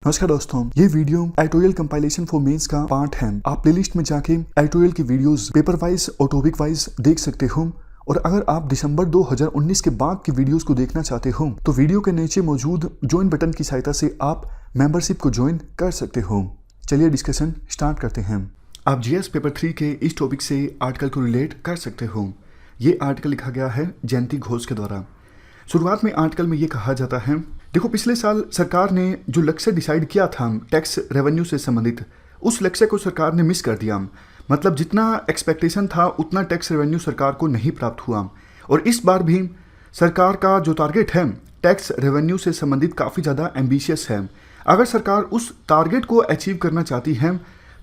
नमस्कार दोस्तों, ये video editorial compilation for mains का पार्ट है। आप प्लेलिस्ट में जाके एडिटोरियल की वीडियोस पेपर वाइज और टॉपिक वाइज देख सकते हो। और अगर आप दिसंबर 2019 के बाद की वीडियोस को देखना चाहते हो तो वीडियो के नीचे मौजूद ज्वाइन बटन की सहायता से आप मेंबरशिप को ज्वाइन कर सकते हो। चलिए डिस्कशन स्टार्ट करते हैं। आप जीएस पेपर 3 के इस टॉपिक से आर्टिकल को रिलेट कर सकते हो। ये आर्टिकल लिखा गया है जयंती घोष के द्वारा। शुरुआत में आर्टिकल में ये कहा जाता है, देखो पिछले साल सरकार ने जो लक्ष्य डिसाइड किया था टैक्स रेवेन्यू से संबंधित, उस लक्ष्य को सरकार ने मिस कर दिया। मतलब जितना एक्सपेक्टेशन था उतना टैक्स रेवेन्यू सरकार को नहीं प्राप्त हुआ। और इस बार भी सरकार का जो टारगेट है टैक्स रेवेन्यू से संबंधित काफ़ी ज़्यादा एम्बिशियस है। अगर सरकार उस टारगेट को अचीव करना चाहती है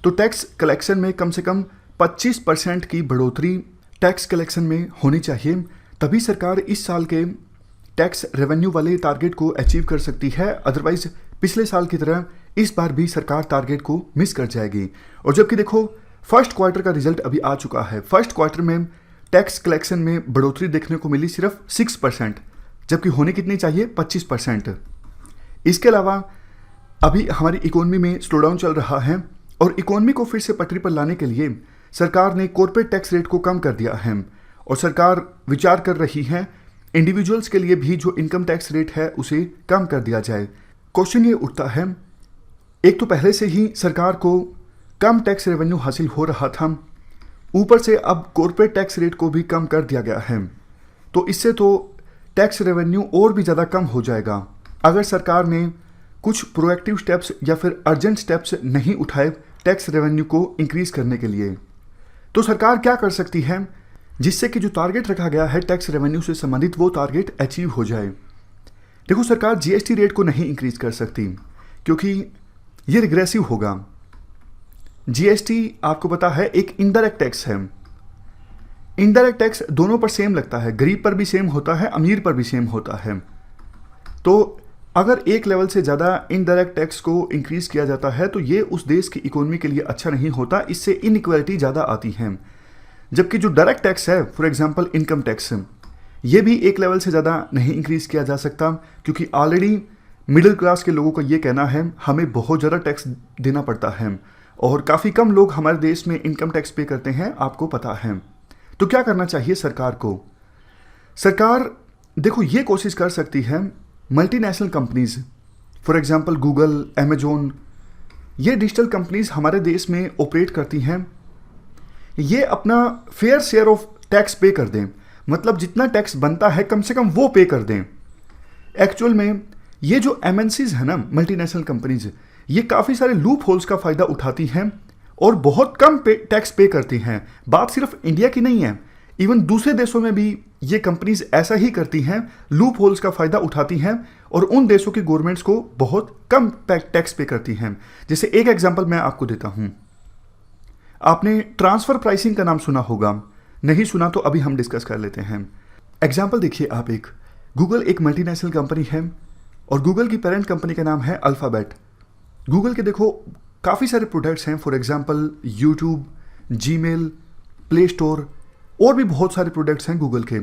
तो टैक्स कलेक्शन में कम से कम 25% की बढ़ोतरी टैक्स कलेक्शन में होनी चाहिए। तभी सरकार इस साल के टैक्स रेवेन्यू वाले टारगेट को अचीव कर सकती है। अदरवाइज पिछले साल की तरह इस बार भी सरकार टारगेट को मिस कर जाएगी। और जबकि देखो फर्स्ट क्वार्टर का रिजल्ट अभी आ चुका है। फर्स्ट क्वार्टर में टैक्स कलेक्शन में बढ़ोतरी देखने को मिली सिर्फ 6%, जबकि होनी कितनी चाहिए 25%। इसके अलावा अभी हमारी इकोनॉमी में स्लो डाउन चल रहा है और इकोनॉमी को फिर से पटरी पर लाने के लिए सरकार ने कॉर्पोरेट टैक्स रेट को कम कर दिया है। और सरकार विचार कर रही है इंडिविजुअल्स के लिए भी जो इनकम टैक्स रेट है उसे कम कर दिया जाए। क्वेश्चन ये उठता है, एक तो पहले से ही सरकार को कम टैक्स रेवेन्यू हासिल हो रहा था, ऊपर से अब कॉर्पोरेट टैक्स रेट को भी कम कर दिया गया है, तो इससे तो टैक्स रेवेन्यू और भी ज़्यादा कम हो जाएगा। अगर सरकार ने कुछ प्रोएक्टिव स्टेप्स या फिर अर्जेंट स्टेप्स नहीं उठाए टैक्स रेवेन्यू को इंक्रीज करने के लिए, तो सरकार क्या कर सकती है जिससे कि जो टारगेट रखा गया है टैक्स रेवेन्यू से संबंधित वो टारगेट अचीव हो जाए। देखो सरकार जीएसटी रेट को नहीं इंक्रीज कर सकती क्योंकि ये रिग्रेसिव होगा। जीएसटी आपको पता है एक इनडायरेक्ट टैक्स है। इनडायरेक्ट टैक्स दोनों पर सेम लगता है, गरीब पर भी सेम होता है, अमीर पर भी सेम होता है। तो अगर एक लेवल से ज़्यादा इनडायरेक्ट टैक्स को इंक्रीज किया जाता है तो ये उस देश की इकोनॉमी के लिए अच्छा नहीं होता, इससे इनइक्वालिटी ज़्यादा आती है। जबकि जो डायरेक्ट टैक्स है फॉर एग्जांपल इनकम टैक्स, ये भी एक लेवल से ज़्यादा नहीं इंक्रीज किया जा सकता क्योंकि ऑलरेडी मिडिल क्लास के लोगों का ये कहना है हमें बहुत ज़्यादा टैक्स देना पड़ता है और काफ़ी कम लोग हमारे देश में इनकम टैक्स पे करते हैं, आपको पता है। तो क्या करना चाहिए सरकार को? सरकार देखो ये कोशिश कर सकती है multinational companies for example Google, Amazon, ये डिजिटल कंपनीज हमारे देश में ऑपरेट करती हैं, ये अपना फेयर शेयर ऑफ टैक्स पे कर दें। मतलब जितना टैक्स बनता है कम से कम वो पे कर दें। एक्चुअल में ये जो एमएनसीज है ना, मल्टीनेशनल कंपनीज, ये काफ़ी सारे लूप होल्स का फ़ायदा उठाती हैं और बहुत कम टैक्स पे करती हैं। बात सिर्फ इंडिया की नहीं है, इवन दूसरे देशों में भी ये कंपनीज ऐसा ही करती हैं, लूप होल्स का फ़ायदा उठाती हैं और उन देशों की गवर्नमेंट्स को बहुत कम टैक्स पे करती हैं। जैसे एक एग्जाम्पल मैं आपको देता हूँ, आपने ट्रांसफर प्राइसिंग का नाम सुना होगा, नहीं सुना तो अभी हम डिस्कस कर लेते हैं। एग्जाम्पल देखिए आप, एक गूगल एक मल्टीनेशनल कंपनी है और गूगल की पेरेंट कंपनी का नाम है अल्फ़ाबेट। गूगल के देखो काफ़ी सारे प्रोडक्ट्स हैं, for example YouTube, Gmail, play store और भी बहुत सारे प्रोडक्ट्स हैं गूगल के।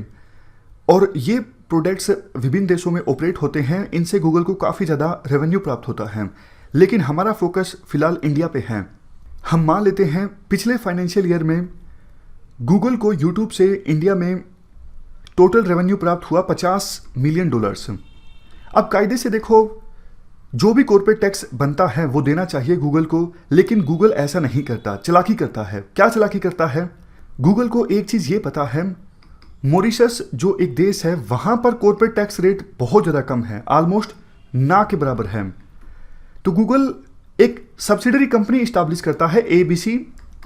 और ये प्रोडक्ट्स विभिन्न देशों में ऑपरेट होते हैं, इनसे गूगल को काफ़ी ज़्यादा रेवेन्यू प्राप्त होता है। लेकिन हमारा फोकस फिलहाल इंडिया पे है। हम मान लेते हैं पिछले फाइनेंशियल ईयर में गूगल को यूट्यूब से इंडिया में टोटल रेवेन्यू प्राप्त हुआ $50 मिलियन। अब कायदे से देखो जो भी कॉर्पोरेट टैक्स बनता है वो देना चाहिए गूगल को, लेकिन गूगल ऐसा नहीं करता, चालाकी करता है। क्या चालाकी करता है? गूगल को एक चीज़ ये पता है, मॉरिशस जो एक देश है वहाँ पर कॉर्पोरेट टैक्स रेट बहुत ज़्यादा कम है, ऑलमोस्ट ना के बराबर है। तो गूगल एक सब्सिडरी कंपनी इस्टेब्लिश करता है एबीसी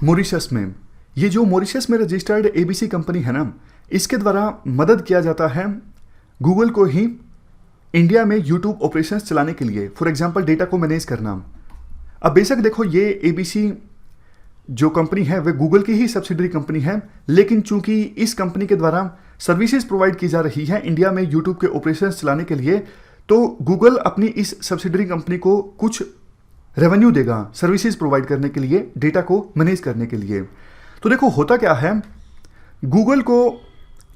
मॉरिशस में। ये जो मॉरिशस में रजिस्टर्ड एबीसी कंपनी है ना, इसके द्वारा मदद किया जाता है गूगल को ही इंडिया में यूट्यूब ऑपरेशंस चलाने के लिए, फॉर एग्जांपल डेटा को मैनेज करना। अब बेशक देखो ये एबीसी जो कंपनी है वह गूगल की ही सब्सिडरी कंपनी है, लेकिन चूंकि इस कंपनी के द्वारा सर्विसेज प्रोवाइड की जा रही है इंडिया में यूट्यूब के ऑपरेशंस चलाने के लिए, तो गूगल अपनी इस सब्सिडरी कंपनी को कुछ रेवेन्यू देगा सर्विसेज प्रोवाइड करने के लिए, डेटा को मैनेज करने के लिए। तो देखो होता क्या है, गूगल को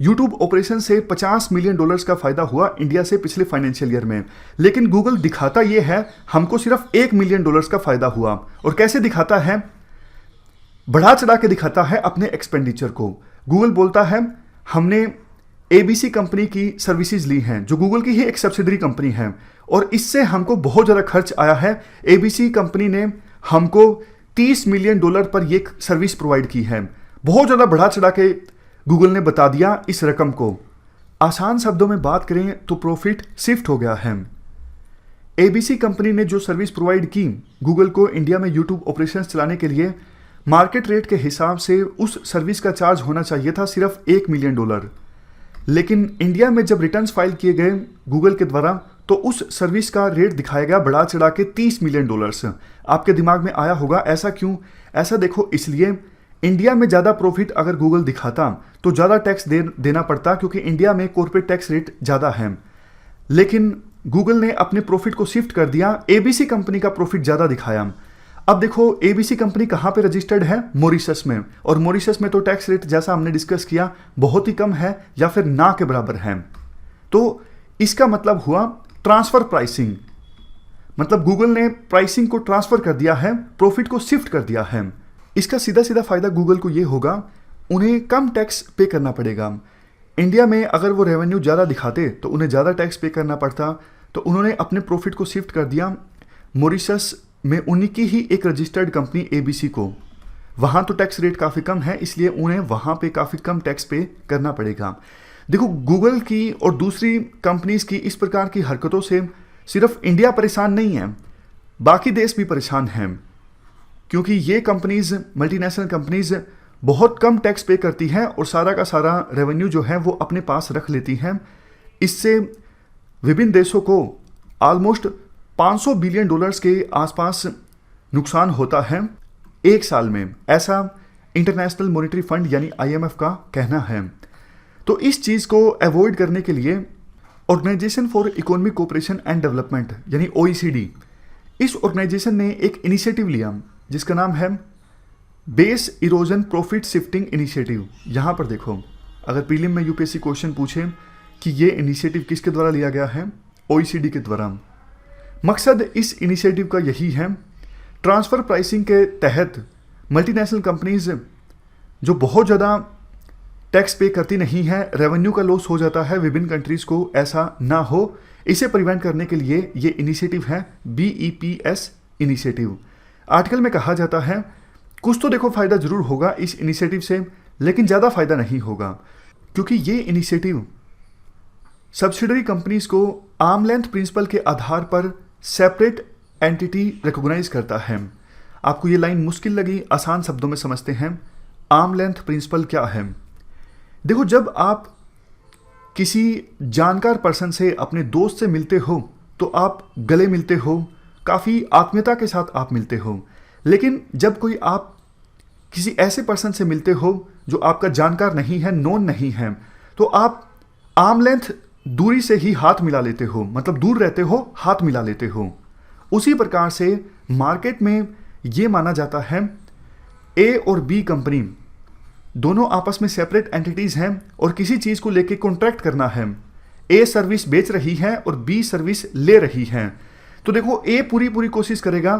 यूट्यूब ऑपरेशन से $50 मिलियन का फायदा हुआ इंडिया से पिछले फाइनेंशियल ईयर में, लेकिन गूगल दिखाता ये है हमको सिर्फ $1 मिलियन का फायदा हुआ। और कैसे दिखाता है? बढ़ा चढ़ा के दिखाता है अपने एक्सपेंडिचर को। गूगल बोलता है हमने ABC कंपनी की सर्विसेज ली हैं, जो गूगल की ही एक सब्सिडरी कंपनी है, और इससे हमको बहुत ज़्यादा खर्च आया है। ABC कंपनी ने हमको $30 मिलियन पर ये सर्विस प्रोवाइड की है। बहुत ज़्यादा बढ़ा चढ़ा के गूगल ने बता दिया इस रकम को। आसान शब्दों में बात करें तो प्रॉफिट शिफ्ट हो गया है। ABC कंपनी ने जो सर्विस प्रोवाइड की गूगल को इंडिया में यूट्यूब ऑपरेशंस चलाने के लिए, मार्केट रेट के हिसाब से उस सर्विस का चार्ज होना चाहिए था सिर्फ $1 मिलियन। लेकिन इंडिया में जब रिटर्न्स फाइल किए गए गूगल के द्वारा तो उस सर्विस का रेट दिखाया गया बढ़ा चढ़ा के $30 मिलियन। आपके दिमाग में आया होगा ऐसा क्यों? ऐसा देखो, इसलिए इंडिया में ज़्यादा प्रॉफिट अगर गूगल दिखाता तो ज़्यादा टैक्स देना पड़ता, क्योंकि इंडिया में कॉर्पोरेट टैक्स रेट ज़्यादा है। लेकिन गूगल ने अपने प्रॉफिट को शिफ्ट कर दिया, ABC कंपनी का प्रॉफिट ज़्यादा दिखाया। अब देखो ABC कंपनी कहाँ पे रजिस्टर्ड है? मॉरिशस में। और मॉरिशस में तो टैक्स रेट जैसा हमने डिस्कस किया बहुत ही कम है या फिर ना के बराबर है। तो इसका मतलब हुआ ट्रांसफर प्राइसिंग, मतलब गूगल ने प्राइसिंग को ट्रांसफर कर दिया है, प्रॉफिट को शिफ्ट कर दिया है। इसका सीधा सीधा फायदा गूगल को ये होगा, उन्हें कम टैक्स पे करना पड़ेगा। इंडिया में अगर वो रेवेन्यू ज़्यादा दिखाते तो उन्हें ज़्यादा टैक्स पे करना पड़ता, तो उन्होंने अपने प्रॉफिट को शिफ्ट कर दिया मॉरिशस में उन्हीं की ही एक रजिस्टर्ड कंपनी ABC को। वहाँ तो टैक्स रेट काफ़ी कम है, इसलिए उन्हें वहाँ पे काफ़ी कम टैक्स पे करना पड़ेगा। देखो, गूगल की और दूसरी कंपनीज की इस प्रकार की हरकतों से सिर्फ इंडिया परेशान नहीं है, बाकी देश भी परेशान हैं, क्योंकि ये कंपनीज, मल्टीनेशनल कंपनीज बहुत कम टैक्स पे करती हैं और सारा का सारा रेवेन्यू जो है वो अपने पास रख लेती हैं। इससे विभिन्न देशों को ऑलमोस्ट $500 बिलियन के आसपास नुकसान होता है एक साल में, ऐसा इंटरनेशनल मॉनेटरी फंड यानी IMF का कहना है। तो इस चीज़ को अवॉइड करने के लिए organisation for economic cooperation and development यानी OECD, इस ऑर्गेनाइजेशन ने एक इनिशिएटिव लिया जिसका नाम है base erosion profit shifting initiative. यहाँ पर देखो, अगर प्रीलिम में UPSC क्वेश्चन पूछे कि ये इनिशिएटिव किसके द्वारा लिया गया है, OECD के द्वारा। मकसद इस इनिशिएटिव का यही है, ट्रांसफ़र प्राइसिंग के तहत मल्टीनेशनल कंपनीज जो बहुत ज़्यादा टैक्स पे करती नहीं है, रेवेन्यू का लॉस हो जाता है विभिन्न कंट्रीज़ को, ऐसा ना हो, इसे प्रिवेंट करने के लिए ये इनिशिएटिव है BEPS इनिशिएटिव। आर्टिकल में कहा जाता है कुछ तो देखो फ़ायदा ज़रूर होगा इस इनिशिएटिव से, लेकिन ज़्यादा फ़ायदा नहीं होगा, क्योंकि ये इनिशिएटिव सब्सिडरी कंपनीज को आर्म लेंथ प्रिंसिपल के आधार पर सेपरेट एंटिटी रिकॉग्नाइज करता है। आपको ये लाइन मुश्किल लगी, आसान शब्दों में समझते हैं। आर्म लेंथ प्रिंसिपल क्या है? देखो, जब आप किसी जानकार पर्सन से, अपने दोस्त से मिलते हो तो आप गले मिलते हो, काफ़ी आत्मीयता के साथ आप मिलते हो। लेकिन जब कोई आप किसी ऐसे पर्सन से मिलते हो जो आपका जानकार नहीं है, नोन नहीं है, तो आप आर्म लेंथ दूरी से ही हाथ मिला लेते हो, मतलब दूर रहते हो, हाथ मिला लेते हो। उसी प्रकार से मार्केट में ये माना जाता है A और B कंपनी दोनों आपस में सेपरेट एंटिटीज़ हैं और किसी चीज़ को लेके कॉन्ट्रैक्ट करना है। A सर्विस बेच रही है और B सर्विस ले रही है। तो देखो, A पूरी कोशिश करेगा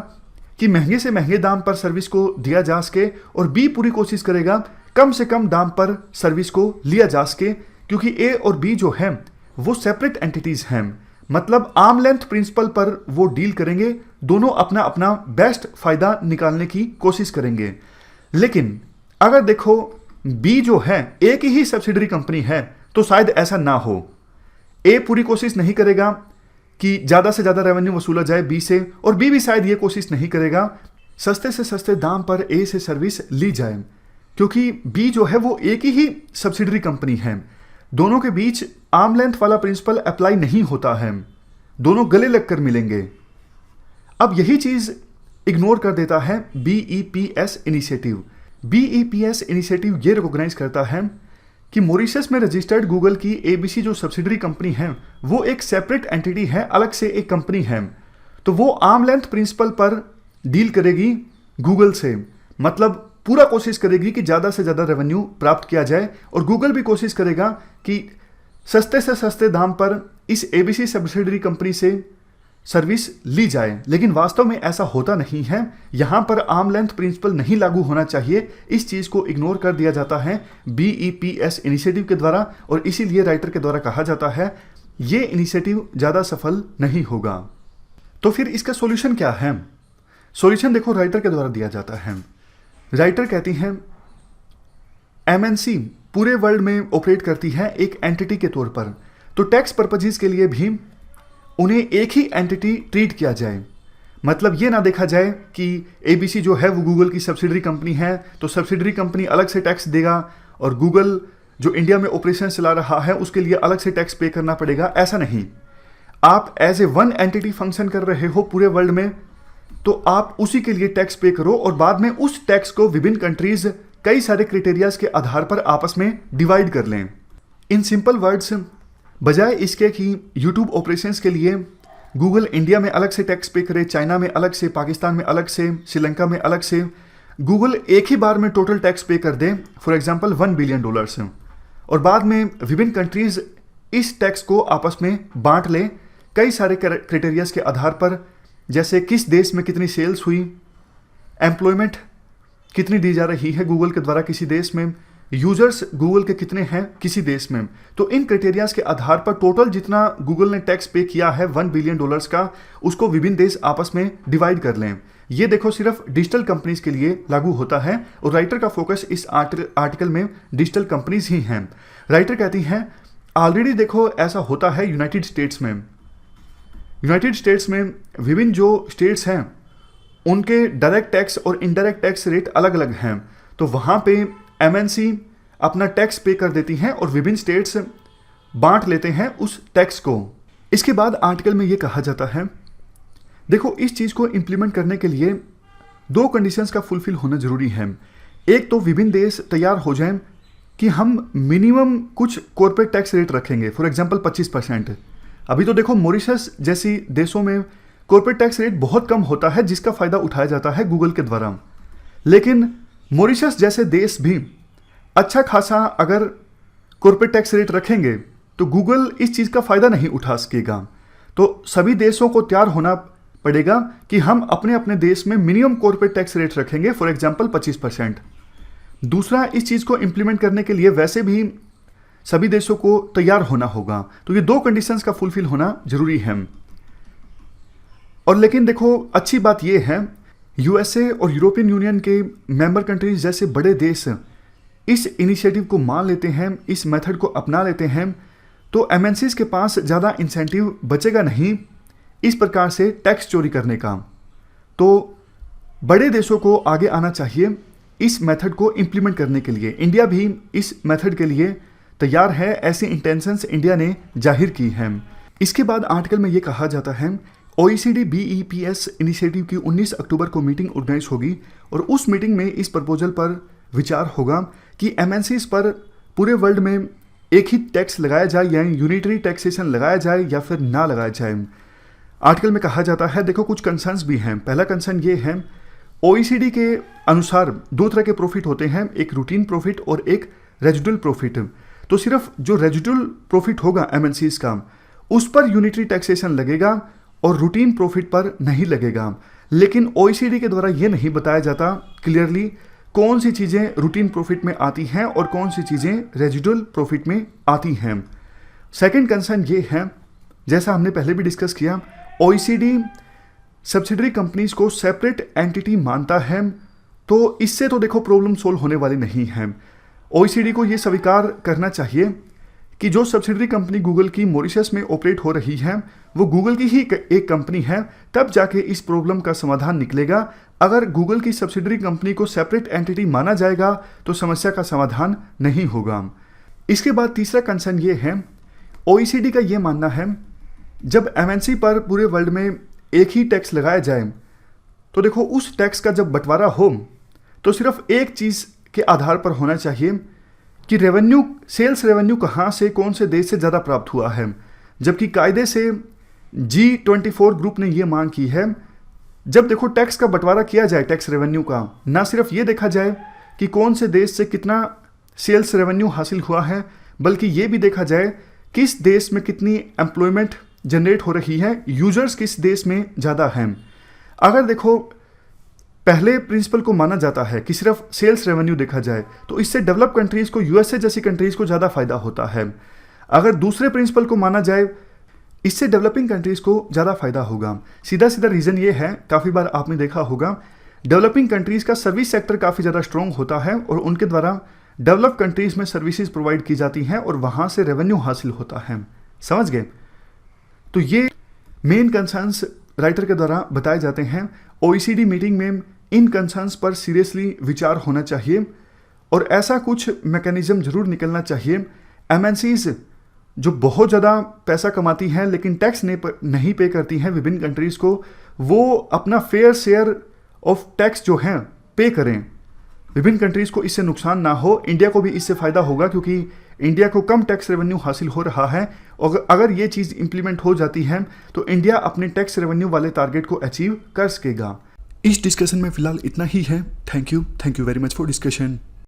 कि महंगे से महंगे दाम पर सर्विस को दिया जा सके और B पूरी कोशिश करेगा कम से कम दाम पर सर्विस को लिया जा सके, क्योंकि A और B जो है वो सेपरेट एंटिटीज़ हैं। मतलब आर्म लेंथ प्रिंसिपल पर वो डील करेंगे, दोनों अपना अपना बेस्ट फ़ायदा निकालने की कोशिश करेंगे। लेकिन अगर देखो B जो है A की ही सब्सिडरी कंपनी है तो शायद ऐसा ना हो। A पूरी कोशिश नहीं करेगा कि ज़्यादा से ज़्यादा रेवेन्यू वसूला जाए B से, और B भी शायद ये कोशिश नहीं करेगा सस्ते से सस्ते दाम पर A से सर्विस ली जाए, क्योंकि B जो है वो A की ही सब्सिडरी कंपनी है। दोनों के बीच आर्म लेंथ वाला प्रिंसिपल अप्लाई नहीं होता है, दोनों गले लगकर मिलेंगे। अब यही चीज़ इग्नोर कर देता है BEPS इनिशिएटिव। BEPS इनिशिएटिव ये रिकॉग्नाइज करता है कि मॉरिशस में रजिस्टर्ड गूगल की ABC जो सब्सिडरी कंपनी है वो एक सेपरेट एंटिटी है, अलग से एक कंपनी है, तो वो आर्म लेंथ प्रिंसिपल पर डील करेगी गूगल से। मतलब पूरा कोशिश करेगी कि ज़्यादा से ज़्यादा रेवेन्यू प्राप्त किया जाए, और गूगल भी कोशिश करेगा कि सस्ते से सस्ते दाम पर इस एबीसी सब्सिडरी कंपनी से सर्विस ली जाए। लेकिन वास्तव में ऐसा होता नहीं है। यहाँ पर आर्म लेंथ प्रिंसिपल नहीं लागू होना चाहिए, इस चीज़ को इग्नोर कर दिया जाता है BEPS इनिशिएटिव के द्वारा, और इसीलिए राइटर के द्वारा कहा जाता है ये इनिशिएटिव ज़्यादा सफल नहीं होगा। तो फिर इसका सॉल्यूशन क्या है? सॉल्यूशन देखो राइटर के द्वारा दिया जाता है। राइटर कहती हैं MNC पूरे वर्ल्ड में ऑपरेट करती है एक एंटिटी के तौर पर, तो टैक्स पर्पजेज के लिए भी उन्हें एक ही एंटिटी ट्रीट किया जाए। मतलब ये ना देखा जाए कि ABC जो है वो गूगल की सब्सिडरी कंपनी है, तो सब्सिडरी कंपनी अलग से टैक्स देगा और गूगल जो इंडिया में ऑपरेशन चला रहा है उसके लिए अलग से टैक्स पे करना पड़ेगा। ऐसा नहीं, आप as a one entity function कर रहे हो पूरे वर्ल्ड में, तो आप उसी के लिए टैक्स पे करो और बाद में उस टैक्स को विभिन्न कंट्रीज कई सारे क्राइटेरियाज के आधार पर आपस में डिवाइड कर लें। इन सिंपल वर्ड्स, बजाय इसके कि यूट्यूब ऑपरेशंस के लिए गूगल इंडिया में अलग से टैक्स पे करे, चाइना में अलग से, पाकिस्तान में अलग से, श्रीलंका में अलग से, गूगल एक ही बार में टोटल टैक्स पे कर दे, फॉर एग्जांपल $1 बिलियन, और बाद में विभिन्न कंट्रीज इस टैक्स को आपस में बांट लें कई सारे क्राइटेरियाज के आधार पर, जैसे किस देश में कितनी सेल्स हुई, एम्प्लॉयमेंट कितनी दी जा रही है गूगल के द्वारा किसी देश में, यूजर्स गूगल के कितने हैं किसी देश में। तो इन क्राइटेरियाज के आधार पर टोटल जितना गूगल ने टैक्स पे किया है $1 बिलियन का, उसको विभिन्न देश आपस में डिवाइड कर लें। ये देखो सिर्फ डिजिटल कंपनीज के लिए लागू होता है, और राइटर का फोकस इस आर्टिकल में डिजिटल कंपनीज ही हैं। राइटर कहती हैं ऑलरेडी देखो ऐसा होता है यूनाइटेड स्टेट्स में। यूनाइटेड स्टेट्स में विभिन्न जो स्टेट्स हैं उनके डायरेक्ट टैक्स और इनडायरेक्ट टैक्स रेट अलग अलग हैं, तो वहाँ पे MNC अपना टैक्स पे कर देती हैं और विभिन्न स्टेट्स बांट लेते हैं उस टैक्स को। इसके बाद आर्टिकल में ये कहा जाता है देखो इस चीज़ को इम्प्लीमेंट करने के लिए 2 कंडीशंस का फुलफिल होना जरूरी है। एक तो विभिन्न देश तैयार हो जाएं कि हम मिनिमम कुछ कॉर्पोरेट टैक्स रेट रखेंगे, फॉर एग्जांपल 25%। अभी तो देखो मॉरिशस जैसी देशों में कॉर्पोरेट टैक्स रेट बहुत कम होता है, जिसका फ़ायदा उठाया जाता है गूगल के द्वारा। लेकिन मॉरिशस जैसे देश भी अच्छा खासा अगर कॉर्पोरेट टैक्स रेट रखेंगे तो गूगल इस चीज़ का फ़ायदा नहीं उठा सकेगा। तो सभी देशों को तैयार होना पड़ेगा कि हम अपने अपने देश में मिनिमम कॉर्पोरेट टैक्स रेट रखेंगे, फॉर एग्जांपल 25%। दूसरा, इस चीज़ को इम्प्लीमेंट करने के लिए वैसे भी सभी देशों को तैयार होना होगा, तो ये 2 कंडीशंस का फुलफिल होना जरूरी है। और लेकिन देखो अच्छी बात ये है USA और यूरोपियन यूनियन के मेंबर कंट्रीज जैसे बड़े देश इस इनिशिएटिव को मान लेते हैं, इस मेथड को अपना लेते हैं, तो MNCs के पास ज़्यादा इंसेंटिव बचेगा नहीं इस प्रकार से टैक्स चोरी करने का। तो बड़े देशों को आगे आना चाहिए इस मेथड को इम्प्लीमेंट करने के लिए। इंडिया भी इस मेथड के लिए तैयार है, ऐसी इंटेंशंस इंडिया ने जाहिर की हैं। इसके बाद आर्टिकल में ये कहा जाता है OECD BEPS इनिशिएटिव की 19 अक्टूबर को मीटिंग ऑर्गेनाइज होगी, और उस मीटिंग में इस प्रपोजल पर विचार होगा कि MNCs पर पूरे वर्ल्ड में एक ही टैक्स लगाया जाए, यानी यूनिटरी टैक्सेशन लगाया जाए या फिर ना लगाया जाए। आर्टिकल में कहा जाता है देखो कुछ कंसर्न्स भी हैं। पहला कंसर्न ये है OECD के अनुसार 2 तरह के प्रॉफिट होते हैं, एक रूटीन प्रॉफिट और एक रेजिडुअल प्रॉफिट। तो सिर्फ जो रेजिडुअल प्रॉफिट होगा MNCs का उस पर यूनिटरी टैक्सेशन लगेगा और रूटीन प्रॉफिट पर नहीं लगेगा। लेकिन OECD के द्वारा ये नहीं बताया जाता क्लियरली कौन सी चीज़ें रूटीन प्रॉफिट में आती हैं और कौन सी चीज़ें रेजिडुअल प्रॉफिट में आती हैं। सेकंड कंसर्न ये है, जैसा हमने पहले भी डिस्कस किया, OECD सब्सिडरी कंपनीज को सेपरेट एंटिटी मानता है, तो इससे तो देखो प्रॉब्लम सोल्व होने वाली नहीं है। OECD को ये स्वीकार करना चाहिए कि जो सब्सिडरी कंपनी गूगल की मॉरिशस में ऑपरेट हो रही है वो गूगल की ही एक कंपनी है, तब जाके इस प्रॉब्लम का समाधान निकलेगा। अगर गूगल की सब्सिडरी कंपनी को सेपरेट एंटिटी माना जाएगा तो समस्या का समाधान नहीं होगा। इसके बाद तीसरा कंसर्न ये है, OECD का ये मानना है जब MNC पर पूरे वर्ल्ड में एक ही टैक्स लगाया जाए तो देखो उस टैक्स का जब बंटवारा हो तो सिर्फ एक चीज़ के आधार पर होना चाहिए कि रेवेन्यू, सेल्स रेवेन्यू कहाँ से, कौन से देश से ज़्यादा प्राप्त हुआ है। जबकि कायदे से G24 ग्रुप ने ये मांग की है जब देखो टैक्स का बंटवारा किया जाए, टैक्स रेवेन्यू का, ना सिर्फ ये देखा जाए कि कौन से देश से कितना सेल्स रेवेन्यू हासिल हुआ है, बल्कि ये भी देखा जाए किस देश में कितनी एम्प्लॉयमेंट जनरेट हो रही है, यूजर्स किस देश में ज़्यादा हैं। अगर देखो पहले प्रिंसिपल को माना जाता है कि सिर्फ सेल्स रेवेन्यू देखा जाए तो इससे डेवलप कंट्रीज को, यूएसए जैसी कंट्रीज को ज़्यादा फायदा होता है। अगर दूसरे प्रिंसिपल को माना जाए इससे डेवलपिंग कंट्रीज को ज़्यादा फायदा होगा। सीधा सीधा रीज़न ये है, काफ़ी बार आपने देखा होगा डेवलपिंग कंट्रीज का सर्विस सेक्टर काफ़ी ज़्यादा स्ट्रॉन्ग होता है और उनके द्वारा डेवलप कंट्रीज में सर्विसेज प्रोवाइड की जाती हैं और वहाँ से रेवेन्यू हासिल होता है। समझ गए? तो ये मेन कंसर्न्स राइटर के द्वारा बताए जाते हैं। ओईसीडी मीटिंग में इन कंसर्न्स पर सीरियसली विचार होना चाहिए और ऐसा कुछ मैकेनिज्म जरूर निकलना चाहिए। एमएनसीज जो बहुत ज़्यादा पैसा कमाती हैं लेकिन टैक्स नहीं पे करती हैं विभिन्न कंट्रीज़ को, वो अपना फेयर शेयर ऑफ टैक्स जो है पे करें। विभिन्न कंट्रीज़ को इससे नुकसान ना हो, इंडिया को भी इससे फ़ायदा होगा क्योंकि इंडिया को कम टैक्स रेवेन्यू हासिल हो रहा है। और अगर ये चीज़ इंप्लीमेंट हो जाती है तो इंडिया अपने टैक्स रेवेन्यू वाले टारगेट को अचीव कर सकेगा। इस डिस्कशन में फिलहाल इतना ही है। Thank you very much for discussion.